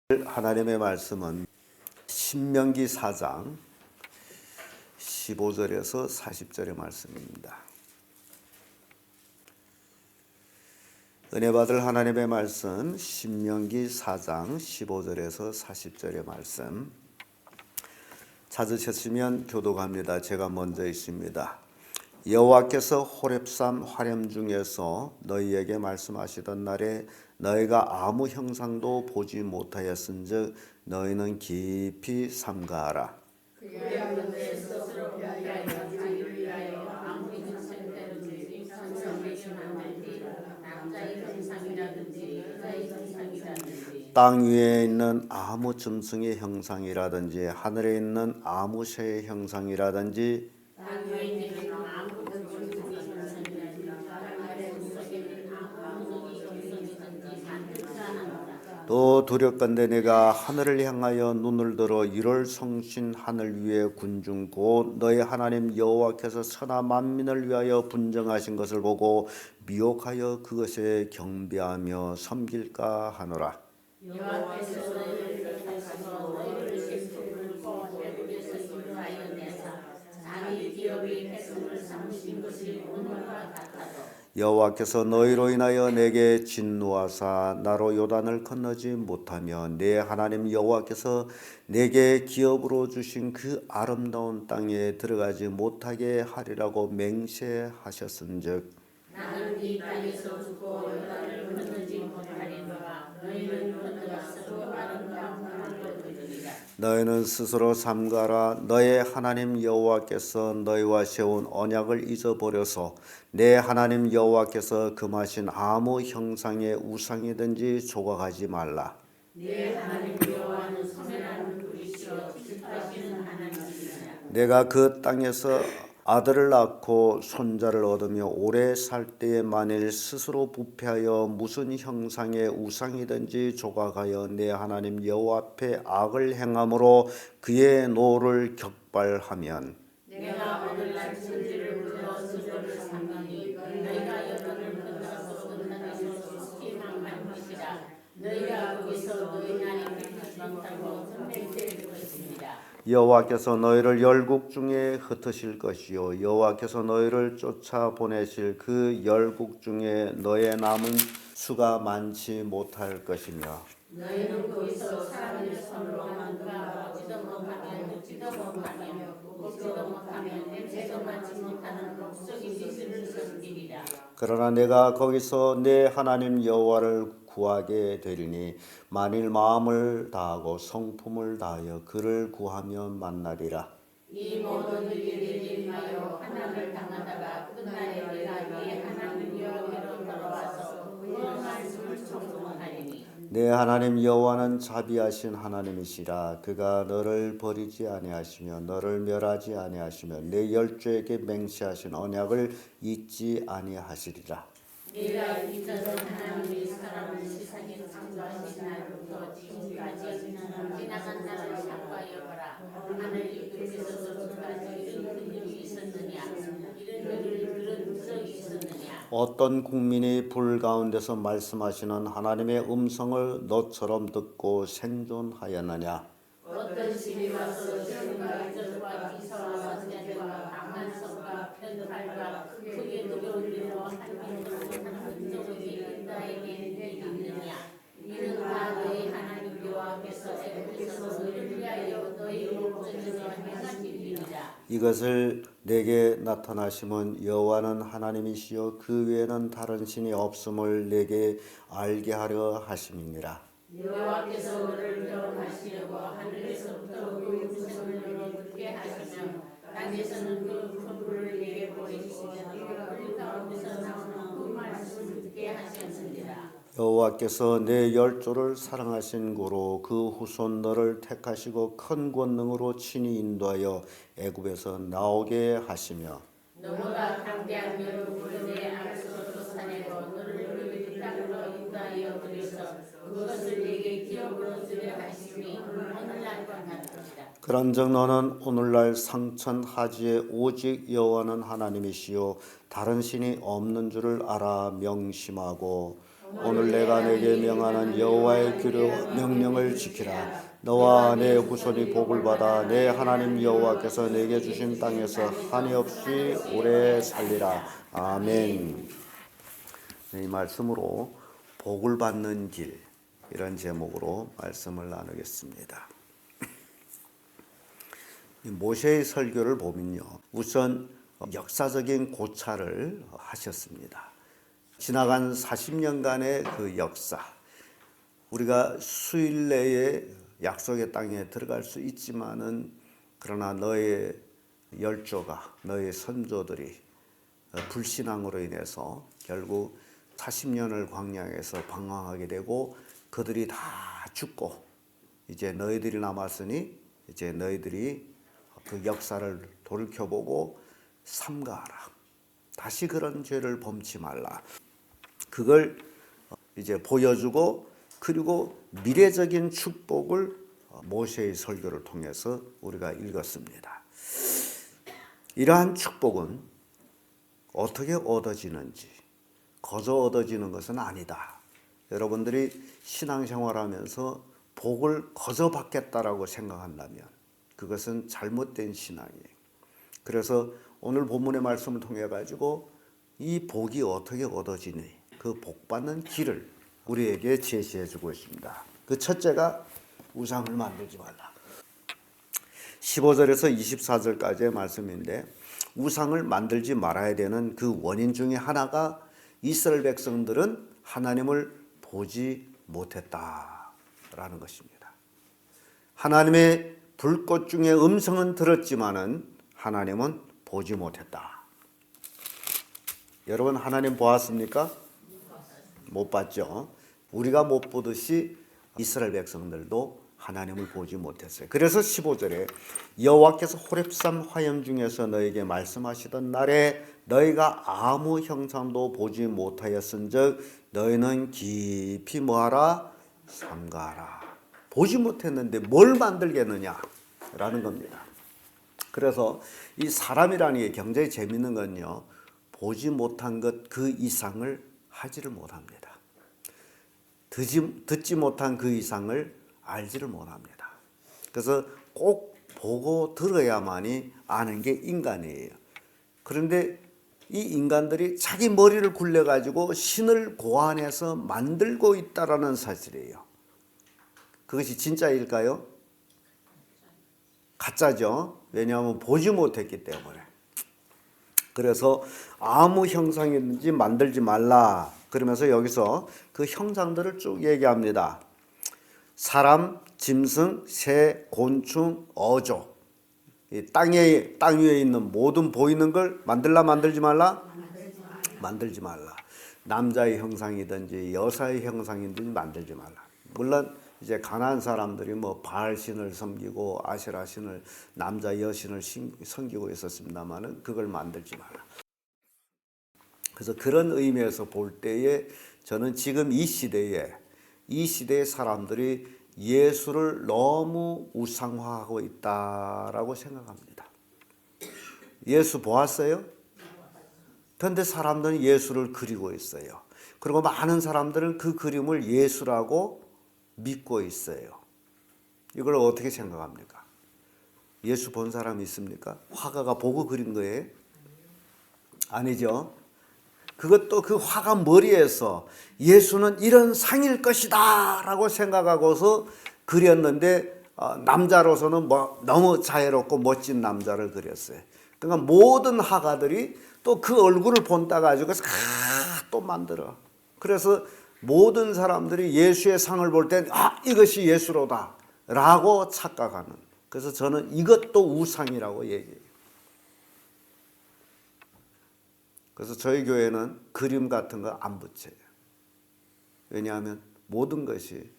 하나님의 말씀은 신명기 4장 15절에서 40절의 말씀입니다. 은혜 받을 하나님의 말씀 신명기 4장 15절에서 40절의 말씀 찾으셨으면 교독합니다. 제가 먼저 있습니다. 여호와께서 호렙산 화렴 중에서 너희에게 말씀하시던 날에 너희가 아무 형상도 보지 못하였은즉 너희는 깊이 삼가하라. 땅 위에 있는 아무 짐승의 형상이라든지 하늘에 있는 아무 새의 형상이라든지 또 두렵건대 내가 하늘을 향하여 눈을 들어 이를 성신 하늘 위의 군중 곧 너희 하나님 여호와께서 천하 만민을 위하여 분정하신 것을 보고 미혹하여 그것에 경배하며 섬길까 하노라. 여호와께서 너희를 택하시고 너희를 셋을 뽑아 애굽에서 인도하여 내사 자기 기업의 백성을 삼으신 것이 오늘과 같아도 여호와께서 너희로 인하여 내게 진노하사 나로 요단을 건너지 못하며 내 하나님 여호와께서 내게 기업으로 주신 그 아름다운 땅에 들어가지 못하게 하리라고 맹세하셨은즉 나는 이 땅에서 죽고 요단을 건너지 못하리노라. 너희는 건너가서 아름다운 땅을 얻으리라. 너희는 스스로 삼가라. 너의 하나님 여호와께서 너희와 세운 언약을 잊어버려서 내 하나님 여호와께서 금하신 아무 형상의 우상이든지 조각하지 말라. 내 하나님 여호와는 선한 분이시여 기뻐하시는 하나님이시라. 내가 그 땅에서 아들을 낳고 손자를 얻으며 오래 살 때에 만일 스스로 부패하여 무슨 형상의 우상이든지 조각하여 내 하나님 여호와 앞에 악을 행함으로 그의 노를 격발하면 내가 오늘날 천지를 불러 그들을 삼가니 너희가 여론을 건너서 건너서 희망한 것이라. 너희가 거기서 너희 날이 끝나지 못하고 전쟁될 것입니다. 여호와께서 너희를 열국 중에 흩으실 것이요 여호와께서 너희를 쫓아보내실 그 열국 중에 너의 남은 수가 많지 못할 것이며 너희는 거기서 사람의 손으로 만든 바 먹지도 못하며 묻지도 못하며 먹지도 못하며 냄새도 맡지 못하는 목석이 미스를 섬기리라. 그러나 내가 거기서 내 하나님 여호와를 구하게 되리니 만일 마음을 다하고 성품을 다하여 그를 구하면 만나리라. 이 모든 일들이 인하여 환난을 당하다가 끝날에 내가 네 하나님 여호와께로 돌아와서 그의 말씀을 청종하리니 내 하나님 여호와는 자비하신 하나님이시라. 그가 너를 버리지 아니하시며 너를 멸하지 아니하시며 내 열조에게 맹세하신 언약을 잊지 아니하시리라. 내가 잊었던 하나님의 사람을 세상에 창조하신 날부터 지금까지 지나간 날을 삼가여보라. 하늘이 끝에서 지금까지 이런 일이 있었느냐? 이런 일을 들은 적이 있었느냐? 어떤 국민이 불 가운데서 말씀하시는 하나님의 음성을 너처럼 듣고 생존하였느냐? 어떤 집이 와서 시험과 이적과 기사와 선지자와 강한 성과 편팔과 크게 두려운 일로 한 적이 인다에게 있느냐? 이는 다 너희 하나님 여호와께서 애굽에서 너희를 위하여 너희 목전에서 행하신 일이라. 이것을 내게 나타나심은 여호와는 하나님이시요 그 외에는 다른 신이 없음을 내게 알게 하려 하심이니라. 여호와께서 너를 명하시려고 하늘에서부터 그 음성을 듣게 하시며 땅에서는 그 큰 불을 내게 보이시며 그 가운데서 나오는 그 말씀을 듣게 하셨느니라. 여호와께서 내 열조를 사랑하신 고로 그 후손 너를 택하시고 큰 권능으로 친히 인도하여 애굽에서 나오게 하시며 너보다 강대한 여러분을 내 아래서 쫓아내고 너를 그 땅으로 인도하여 들여서 그것을 내게 기업으로 주려 하심이 오늘날과 같으시다. 그런즉 너는 오늘날 상천하지에 오직 여호와는 하나님이시요 다른 신이 없는 줄을 알아 명심하고 오늘 내가 내게 명하는 여호와의 명령을 지키라. 너와 내 후손이 복을 받아 내 하나님 여호와께서 내게 주신 땅에서 한이 없이 오래 살리라. 아멘. 이 말씀으로 복을 받는 길, 이런 제목으로 말씀을 나누겠습니다. 모세의 설교를 보면요, 우선 역사적인 고찰을 하셨습니다. 지나간 40년간의 그 역사, 우리가 수일 내에 약속의 땅에 들어갈 수 있지만은, 그러나 너의 열조가, 너의 선조들이 불신앙으로 인해서 결국 40년을 광야에서 방황하게 되고 그들이 다 죽고 이제 너희들이 남았으니 이제 너희들이 그 역사를 돌이켜보고 삼가하라. 다시 그런 죄를 범치 말라. 그걸 이제 보여주고, 그리고 미래적인 축복을 모세의 설교를 통해서 우리가 읽었습니다. 이러한 축복은 어떻게 얻어지는지, 거저 얻어지는 것은 아니다. 여러분들이 신앙생활하면서 복을 거저 받겠다라고 생각한다면 그것은 잘못된 신앙이에요. 그래서 오늘 본문의 말씀을 통해 가지고 이 복이 어떻게 얻어지니, 그 복 받는 길을 우리에게 제시해 주고 있습니다. 그 첫째가 우상을 만들지 말라. 15절에서 24절까지의 말씀인데, 우상을 만들지 말아야 되는 그 원인 중에 하나가 이스라엘 백성들은 하나님을 보지 못했다라는 것입니다. 하나님의 불꽃 중에 음성은 들었지만은 하나님은 보지 못했다. 여러분, 하나님 보았습니까? 못 봤죠. 우리가 못 보듯이 이스라엘 백성들도 하나님을 보지 못했어요. 그래서 15절에 여호와께서 호렙산 화영 중에서 너에게 말씀하시던 날에 너희가 아무 형상도 보지 못하였은즉 너희는 깊이 뭐하라? 삼가하라. 보지 못했는데 뭘 만들겠느냐? 라는 겁니다. 그래서 이 사람이라는 게 굉장히 재밌는 건요, 보지 못한 것 그 이상을 하지를 못합니다. 듣지 못한 그 이상을 알지를 못합니다. 그래서 꼭 보고 들어야만이 아는 게 인간이에요. 그런데 이 인간들이 자기 머리를 굴려가지고 신을 고안해서 만들고 있다라는 사실이에요. 그것이 진짜일까요? 가짜죠. 왜냐하면 보지 못했기 때문에. 그래서 아무 형상이든지 만들지 말라. 그러면서 여기서 그 형상들을 쭉 얘기합니다. 사람, 짐승, 새, 곤충, 어조. 이 땅 위에 있는 모든 보이는 걸 만들라, 만들지 말라? 만들지 말라. 남자의 형상이든지 여자의 형상이든지 만들지 말라. 물론 이제 가난한 사람들이 뭐 바알 신을 섬기고 아세라 신을, 남자 여신을 섬기고 있었습니다만은 그걸 만들지 마라. 그래서 그런 의미에서 볼 때에 저는 지금 이 시대의 사람들이 예수를 너무 우상화하고 있다라고 생각합니다. 예수 보았어요? 그런데 사람들은 예수를 그리고 있어요. 그리고 많은 사람들은 그 그림을 예수라고 믿고 있어요. 이걸 어떻게 생각합니까? 예수 본 사람 있습니까? 화가가 보고 그린 거예요? 아니죠. 그것도 그 화가 머리에서 예수는 이런 상일 것이다 라고 생각하고서 그렸는데, 남자로서는 뭐 너무 자애롭고 멋진 남자를 그렸어요. 그러니까 모든 화가들이 또 그 얼굴을 본따 가지고 또 만들어. 그래서 모든 사람들이 예수의 상을 볼 때 이것이 예수로다 라고 착각하는. 그래서 저는 이것도 우상이라고 얘기해요. 그래서 저희 교회는 그림 같은 거 안 붙여요. 왜냐하면 모든 것이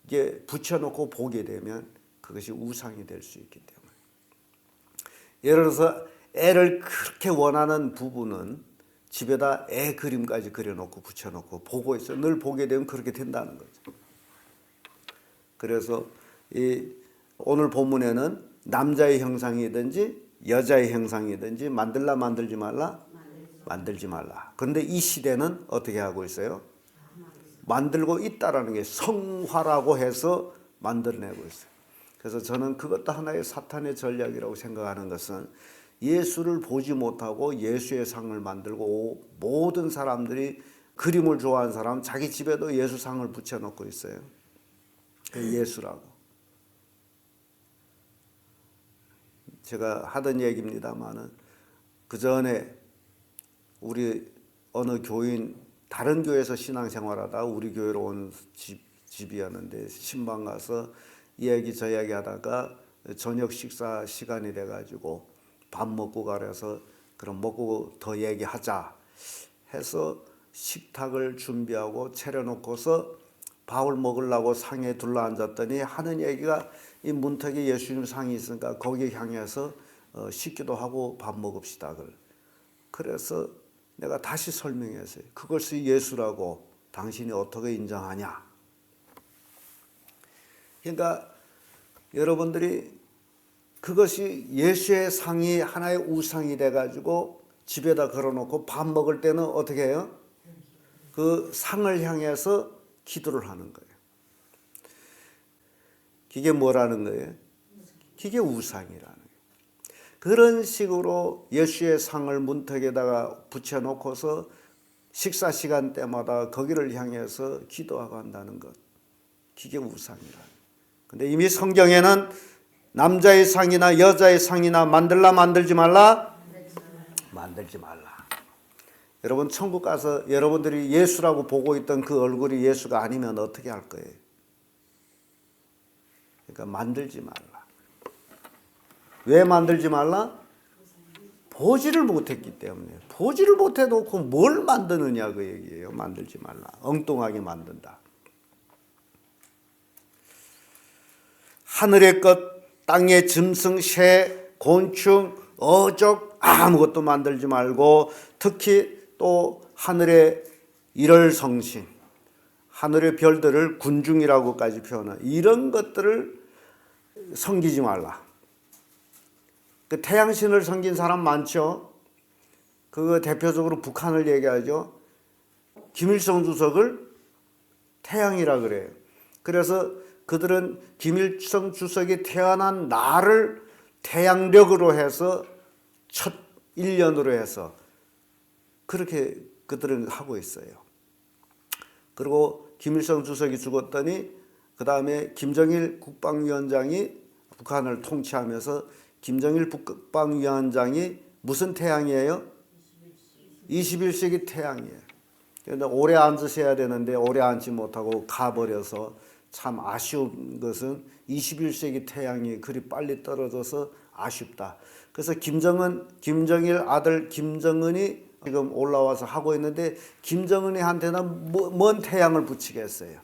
이게 붙여놓고 보게 되면 그것이 우상이 될 수 있기 때문에. 예를 들어서 애를 그렇게 원하는 부부는 집에다 애 그림까지 그려놓고 붙여놓고 보고 있어요. 늘 보게 되면 그렇게 된다는 거죠. 그래서 오늘 본문에는 남자의 형상이든지 여자의 형상이든지 만들라, 만들지 말라? 만들지 말라. 그런데 이 시대는 어떻게 하고 있어요? 만들고 있다라는 게 성화라고 해서 만들어내고 있어요. 그래서 저는 그것도 하나의 사탄의 전략이라고 생각하는 것은 예수를 보지 못하고 예수의 상을 만들고 모든 사람들이 그림을 좋아하는 사람 자기 집에도 예수 상을 붙여놓고 있어요. 예수라고. 제가 하던 얘기입니다만은 그 전에 우리 어느 교인 다른 교회에서 신앙생활하다 우리 교회로 온 집이었는데 신방 가서 이 얘기 저 얘기 하다가 저녁 식사 시간이 돼가지고 밥 먹고 가려서 그럼 먹고 더 얘기하자 해서 식탁을 준비하고 차려놓고서 밥을 먹으려고 상에 둘러앉았더니 하는 얘기가 이 문턱에 예수님 상이 있으니까 거기 향해서 식기도 하고 밥 먹읍시다. 그래서 내가 다시 설명했어요. 그것이 예수라고 당신이 어떻게 인정하냐. 그러니까 여러분들이 그것이 예수의 상이 하나의 우상이 돼가지고 집에다 걸어놓고 밥 먹을 때는 어떻게 해요? 그 상을 향해서 기도를 하는 거예요. 그게 뭐라는 거예요? 그게 우상이라는 거예요. 그런 식으로 예수의 상을 문턱에다가 붙여놓고서 식사 시간 때마다 거기를 향해서 기도하고 한다는 것. 그게 우상이라는 거예요. 근데 이미 성경에는 남자의 상이나 여자의 상이나 만들라 만들지 말라? 만들지 말라. 여러분 천국 가서 여러분들이 예수라고 보고 있던 그 얼굴이 예수가 아니면 어떻게 할 거예요? 그러니까 만들지 말라. 왜 만들지 말라? 보지를 못했기 때문에. 보지를 못해놓고 뭘 만드느냐 그 얘기예요. 만들지 말라. 엉뚱하게 만든다. 하늘의 것, 땅의 짐승, 새, 곤충, 어족 아무것도 만들지 말고 특히 또 하늘의 일월성신, 하늘의 별들을 군중이라고까지 표현한 이런 것들을 섬기지 말라. 그 태양신을 섬긴 사람 많죠. 그 대표적으로 북한을 얘기하죠. 김일성 주석을 태양이라 그래요. 그래서 그들은 김일성 주석이 태어난 날을 태양력으로 해서 첫 1년으로 해서 그렇게 그들은 하고 있어요. 그리고 김일성 주석이 죽었더니 그 다음에 김정일 국방위원장이 북한을 통치하면서 김정일 국방위원장이 무슨 태양이에요? 21세기 태양이에요. 그런데 오래 앉으셔야 되는데 오래 앉지 못하고 가버려서 참 아쉬운 것은 21세기 태양이 그리 빨리 떨어져서 아쉽다. 그래서 김정일 아들 김정은이 지금 올라와서 하고 있는데 김정은이한테는 뭔 태양을 붙이겠어요?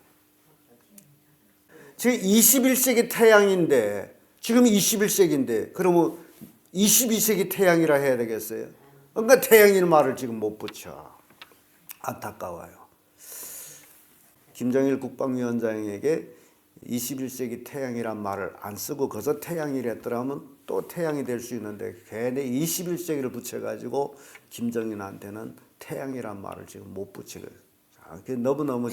지금 21세기 태양인데 지금 21세기인데 그러면 22세기 태양이라 해야 되겠어요? 그러니까 태양일 말을 지금 못 붙여. 안타까워요. 김정일 국방위원장에게 21세기 태양이란 말을 안 쓰고 거기서 태양이랬더라면 또 태양이 될 수 있는데 괜히 21세기를 붙여가지고 김정일한테는 태양이란 말을 지금 못 붙이고 너무너무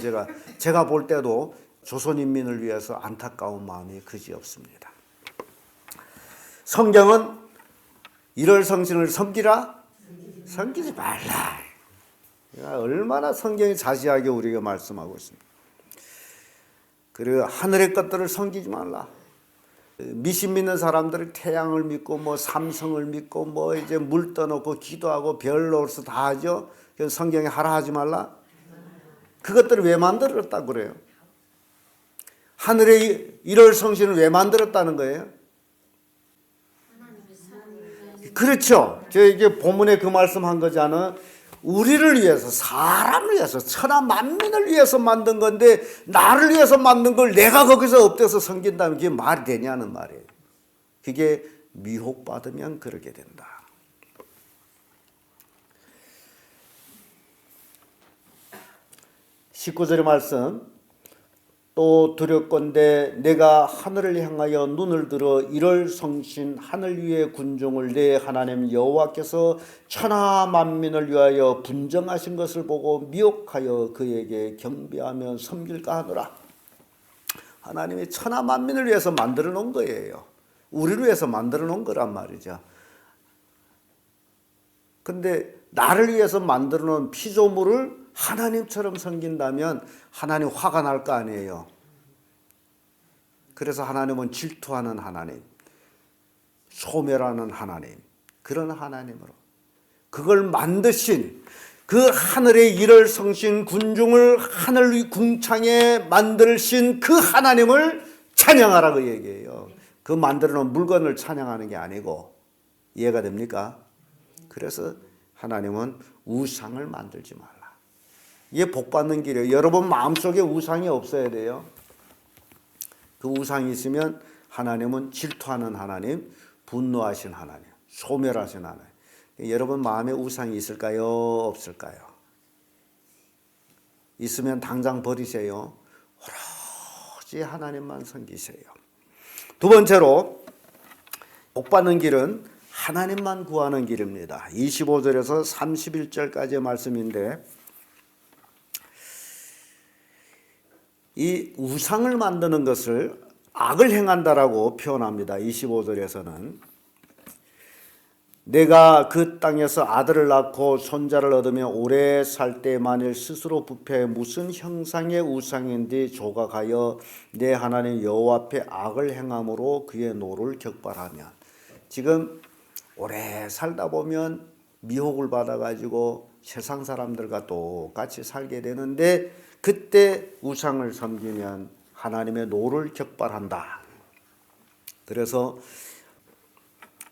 제가 볼 때도 조선인민을 위해서 안타까운 마음이 그지없습니다. 성경은 일월성신을 섬기라? 섬기지 말라. 얼마나 성경이 자세하게 우리가 말씀하고 있습니다. 그리고 하늘의 것들을 섬기지 말라. 미신 믿는 사람들은 태양을 믿고 뭐 삼성을 믿고 뭐 이제 물 떠놓고 기도하고 별 노릇 다 하죠. 그래서 성경에 하라 하지 말라. 그것들을 왜 만들었다고 그래요? 하늘의 일월성신을 왜 만들었다는 거예요? 그렇죠. 저 이게 본문에 그 말씀한 거잖아. 우리를 위해서, 사람을 위해서, 천하 만민을 위해서 만든 건데 나를 위해서 만든 걸 내가 거기서 엎대서 섬긴다면 그게 말이 되냐는 말이에요. 그게 미혹받으면 그렇게 된다. (19절의) 말씀 또 두렵건대 내가 하늘을 향하여 눈을 들어 이럴 성신 하늘 위의 군중을 내 하나님 여호와께서 천하 만민을 위하여 분정하신 것을 보고 미혹하여 그에게 경배하며 섬길까 하노라. 하나님이 천하 만민을 위해서 만들어 놓은 거예요. 우리를 위해서 만들어 놓은 거란 말이죠. 근데 나를 위해서 만들어 놓은 피조물을 하나님처럼 섬긴다면 하나님 화가 날 거 아니에요. 그래서 하나님은 질투하는 하나님, 소멸하는 하나님, 그런 하나님으로 그걸 만드신 그 하늘의 일월 성신 군중을 하늘 궁창에 만들신 그 하나님을 찬양하라 그 얘기예요. 그 만들어 놓은 물건을 찬양하는 게 아니고. 이해가 됩니까? 그래서 하나님은 우상을 만들지 말라. 이게 복 받는 길이에요. 여러분 마음속에 우상이 없어야 돼요. 그 우상이 있으면 하나님은 질투하는 하나님, 분노하신 하나님, 소멸하신 하나님. 여러분 마음에 우상이 있을까요? 없을까요? 있으면 당장 버리세요. 오로지 하나님만 섬기세요. 두 번째로 복 받는 길은 하나님만 구하는 길입니다. 25절에서 31절까지의 말씀인데, 이 우상을 만드는 것을 악을 행한다라고 표현합니다. 25절에서는 내가 그 땅에서 아들을 낳고 손자를 얻으며 오래 살 때 만일 스스로 부패해 무슨 형상의 우상인지 조각하여 내 하나님 여호와 앞에 악을 행함으로 그의 노를 격발하면, 지금 오래 살다 보면 미혹을 받아가지고 세상 사람들과 똑같이 살게 되는데, 그때 우상을 섬기면 하나님의 노를 격발한다. 그래서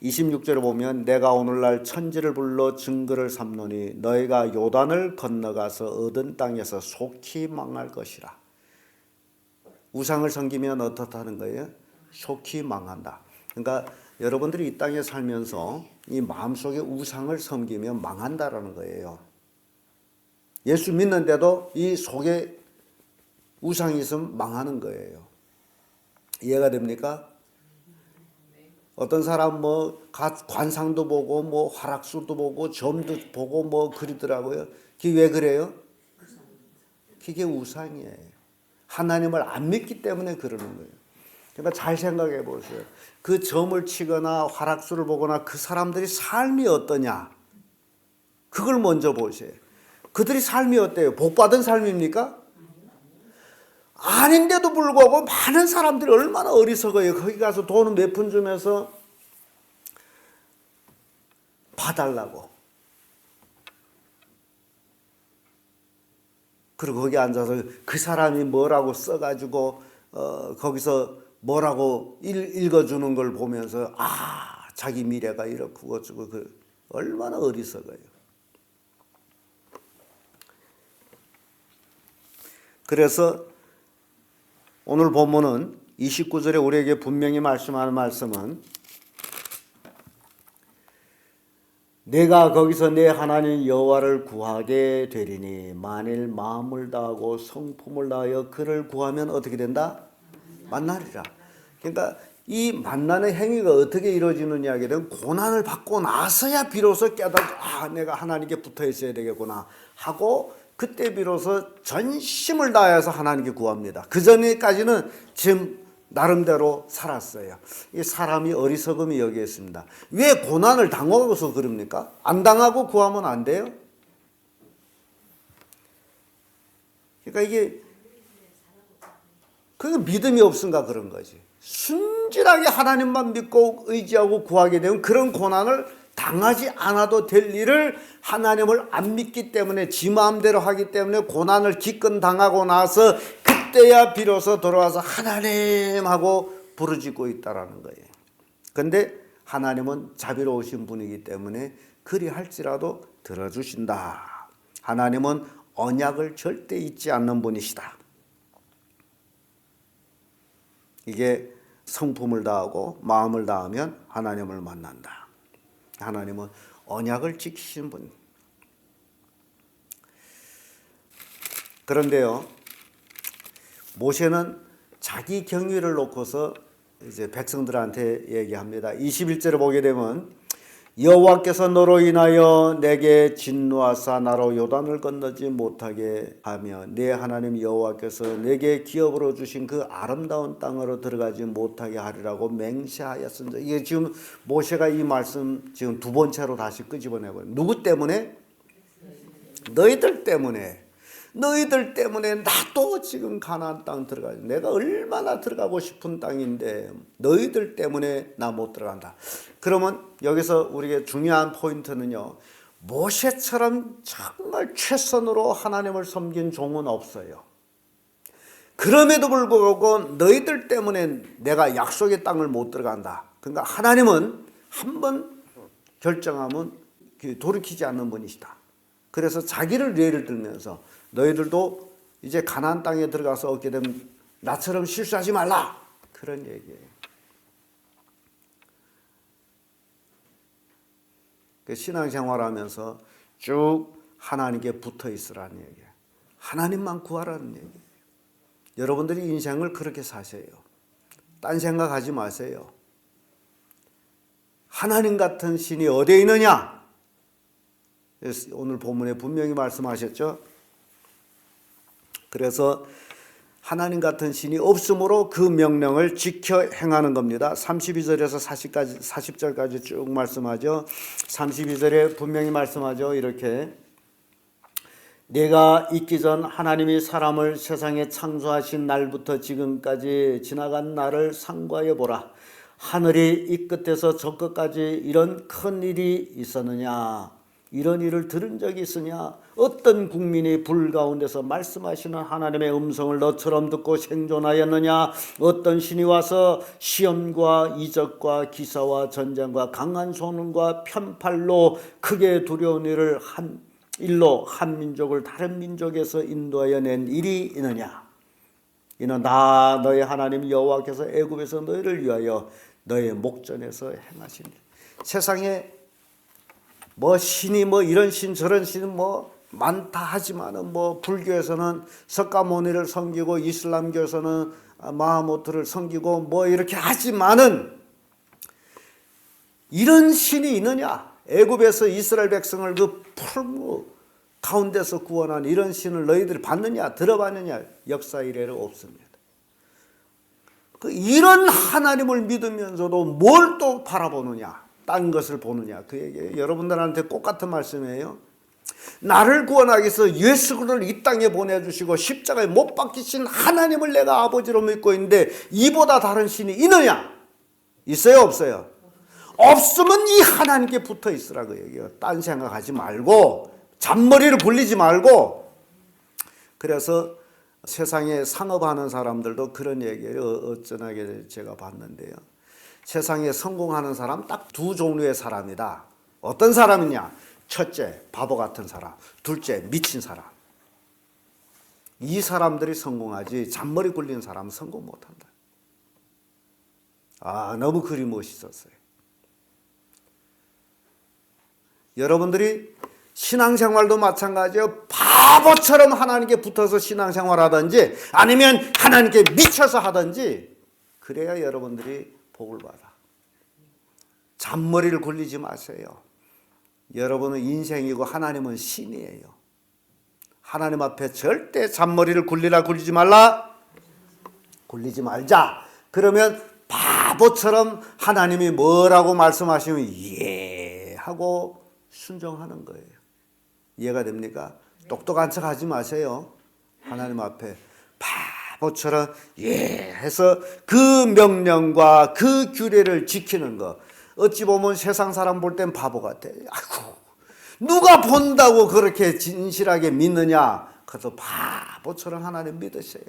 26절에 보면 내가 오늘날 천지를 불러 증거를 삼노니 너희가 요단을 건너가서 얻은 땅에서 속히 망할 것이라. 우상을 섬기면 어떻다는 거예요? 속히 망한다. 그러니까 여러분들이 이 땅에 살면서 이 마음속에 우상을 섬기면 망한다라는 거예요. 예수 믿는데도 이 속에 우상이 있으면 망하는 거예요. 이해가 됩니까? 어떤 사람 뭐 관상도 보고 뭐 화락수도 보고 점도 보고 뭐 그러더라고요. 그게 왜 그래요? 그게 우상이에요. 하나님을 안 믿기 때문에 그러는 거예요. 그러니까 잘 생각해 보세요. 그 점을 치거나 화락수를 보거나 그 사람들이 삶이 어떠냐, 그걸 먼저 보세요. 그들이 삶이 어때요? 복받은 삶입니까? 아닌데도 불구하고 많은 사람들이 얼마나 어리석어요. 거기 가서 돈은 몇 푼 주면서 봐달라고. 그리고 거기 앉아서 그 사람이 뭐라고 써가지고 거기서 뭐라고 읽어주는 걸 보면서 자기 미래가 이렇고 어쩌고, 그 얼마나 어리석어요. 그래서 오늘 본문은 29절에 우리에게 분명히 말씀하는 말씀은 내가 거기서 내 하나님 여호와를 구하게 되리니 만일 마음을 다하고 성품을 다하여 그를 구하면 어떻게 된다? 만나리라. 그러니까 이 만나는 행위가 어떻게 이루어지느냐 하게 되면 고난을 받고 나서야 비로소 깨닫고 내가 하나님께 붙어 있어야 되겠구나 하고, 그때 비로소 전심을 다해서 하나님께 구합니다. 그 전에까지는 지금 나름대로 살았어요. 이 사람이 어리석음이 여기에 있습니다. 왜 고난을 당하고서 그럽니까? 안 당하고 구하면 안 돼요? 그러니까 이게 그게 믿음이 없은가 그런 거지. 순진하게 하나님만 믿고 의지하고 구하게 되면 그런 고난을 당하지 않아도 될 일을 하나님을 안 믿기 때문에 지 마음대로 하기 때문에 고난을 기껏 당하고 나서 그때야 비로소 돌아와서 하나님 하고 부르짖고 있다라는 거예요. 그런데 하나님은 자비로우신 분이기 때문에 그리할지라도 들어주신다. 하나님은 언약을 절대 잊지 않는 분이시다. 이게 성품을 다하고 마음을 다하면 하나님을 만난다. 하나님은 언약을 지키시는 분. 그런데요, 모세는 자기 경위를 놓고서 이제 백성들한테 얘기합니다. 21절에 보게 되면 여호와께서 너로 인하여 내게 진노하사 나로 요단을 건너지 못하게 하며 내 하나님 여호와께서 내게 기업으로 주신 그 아름다운 땅으로 들어가지 못하게 하리라고 맹세하였습니다. 이게 지금 모세가 이 말씀 지금 두 번째로 다시 끄집어내고 누구 때문에? 너희들 때문에. 너희들 때문에 나도 지금 가나안 땅 들어가지. 내가 얼마나 들어가고 싶은 땅인데 너희들 때문에 나 못 들어간다. 그러면 여기서 우리에게 중요한 포인트는요. 모세처럼 정말 최선으로 하나님을 섬긴 종은 없어요. 그럼에도 불구하고 너희들 때문에 내가 약속의 땅을 못 들어간다. 그러니까 하나님은 한번 결정하면 돌이키지 않는 분이시다. 그래서 자기를 예를 들면서 너희들도 이제 가나안 땅에 들어가서 얻게 되면 나처럼 실수하지 말라. 그런 얘기예요. 그 신앙생활하면서 쭉 하나님께 붙어 있으라는 얘기예요. 하나님만 구하라는 얘기예요. 여러분들이 인생을 그렇게 사세요. 딴 생각하지 마세요. 하나님 같은 신이 어디에 있느냐? 오늘 본문에 분명히 말씀하셨죠. 그래서 하나님 같은 신이 없으므로 그 명령을 지켜 행하는 겁니다. 32절에서 40절까지 쭉 말씀하죠. 32절에 분명히 말씀하죠. 이렇게 내가 있기 전 하나님이 사람을 세상에 창조하신 날부터 지금까지 지나간 날을 상고하여 보라. 하늘이 이 끝에서 저 끝까지 이런 큰 일이 있었느냐? 이런 일을 들은 적이 있으냐? 어떤 국민이 불 가운데서 말씀하시는 하나님의 음성을 너처럼 듣고 생존하였느냐? 어떤 신이 와서 시험과 이적과 기사와 전쟁과 강한 손과 편팔로 크게 두려운 일을 일로 한 민족을 다른 민족에서 인도하여 낸 일이 있느냐? 이는 나 너의 하나님 여호와께서 애굽에서 너희를 위하여 너의 목전에서 행하신 일. 세상에 뭐 신이 뭐 이런 신 저런 신은 뭐 많다 하지만은 뭐 불교에서는 석가모니를 섬기고 이슬람교에서는 마하모트를 섬기고 뭐 이렇게 하지만은 이런 신이 있느냐? 애굽에서 이스라엘 백성을 그 풀무 가운데서 구원한 이런 신을 너희들이 봤느냐? 들어봤느냐? 역사 이래로 없습니다. 이런 하나님을 믿으면서도 뭘 또 바라보느냐? 딴 것을 보느냐? 그 얘기예요. 여러분들한테 꼭 같은 말씀이에요. 나를 구원하기 위해서 예수 그리스도를 이 땅에 보내주시고 십자가에 못 박히신 하나님을 내가 아버지로 믿고 있는데 이보다 다른 신이 있느냐? 있어요? 없어요? 없으면 이 하나님께 붙어 있으라 그 얘기예요. 딴 생각하지 말고 잔머리를 굴리지 말고. 그래서 세상에 상업하는 사람들도 그런 얘기를 어쩌나게 제가 봤는데요. 세상에 성공하는 사람 딱 두 종류의 사람이다. 어떤 사람이냐? 첫째, 바보 같은 사람. 둘째, 미친 사람. 이 사람들이 성공하지 잔머리 굴리는 사람은 성공 못한다. 너무 글이 멋있었어요. 여러분들이 신앙생활도 마찬가지예요. 바보처럼 하나님께 붙어서 신앙생활하든지 아니면 하나님께 미쳐서 하든지 그래야 여러분들이 복을 받아. 잔머리를 굴리지 마세요. 여러분은 인생이고 하나님은 신이에요. 하나님 앞에 절대 잔머리를 굴리지 말라. 굴리지 말자. 그러면 바보처럼 하나님이 뭐라고 말씀하시면 예 하고 순종하는 거예요. 이해가 됩니까? 똑똑한 척 하지 마세요. 하나님 앞에 바보처럼 예 해서 그 명령과 그 규례를 지키는 거. 어찌 보면 세상 사람 볼 땐 바보 같아. 아이고, 누가 본다고 그렇게 진실하게 믿느냐? 그래서 바보처럼 하나님 믿으세요.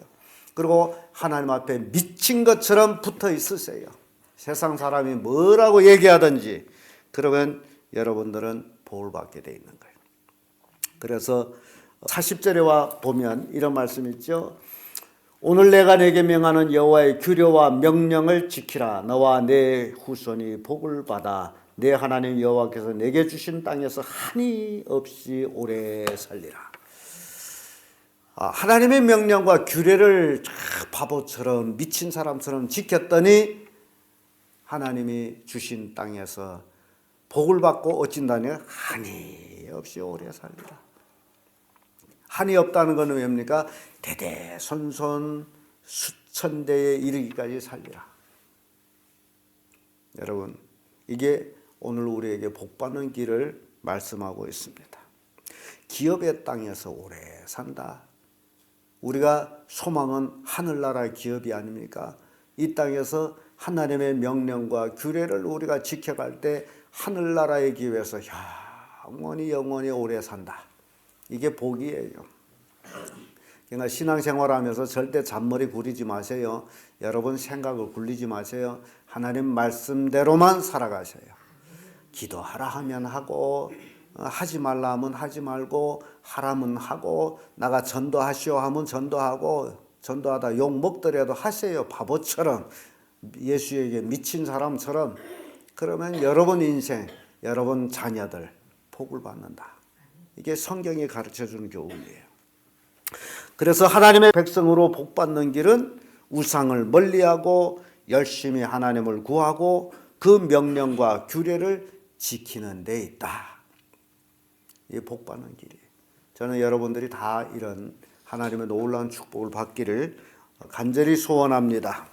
그리고 하나님 앞에 미친 것처럼 붙어 있으세요. 세상 사람이 뭐라고 얘기하든지 그러면 여러분들은 복을 받게 돼 있는 거예요. 그래서 40절에 보면 이런 말씀이 있죠. 오늘 내가 내게 명하는 여호와의 규례와 명령을 지키라. 너와 내 후손이 복을 받아 내 하나님 여호와께서 내게 주신 땅에서 한이 없이 오래 살리라. 하나님의 명령과 규례를 바보처럼 미친 사람처럼 지켰더니 하나님이 주신 땅에서 복을 받고 어찐다니 한이 없이 오래 살리라. 한이 없다는 것은 뭡니까? 대대손손 수천 대에 이르기까지 살리라. 여러분, 이게 오늘 우리에게 복받는 길을 말씀하고 있습니다. 기업의 땅에서 오래 산다. 우리가 소망은 하늘나라의 기업이 아닙니까? 이 땅에서 하나님의 명령과 규례를 우리가 지켜갈 때 하늘나라의 기업에서 영원히 오래 산다. 이게 복이에요. 그러니까 신앙생활하면서 절대 잔머리 굴리지 마세요. 여러분 생각을 굴리지 마세요. 하나님 말씀대로만 살아가셔요. 기도하라 하면 하고, 하지 말라 하면 하지 말고, 하라면 하고, 나가 전도하시오 하면 전도하고, 전도하다 욕 먹더라도 하세요. 바보처럼, 예수에게 미친 사람처럼. 그러면 여러분 인생, 여러분 자녀들 복을 받는다. 이게 성경이 가르쳐주는 교훈이에요. 그래서 하나님의 백성으로 복받는 길은 우상을 멀리하고 열심히 하나님을 구하고 그 명령과 규례를 지키는 데 있다. 이게 복받는 길이에요. 저는 여러분들이 다 이런 하나님의 놀라운 축복을 받기를 간절히 소원합니다.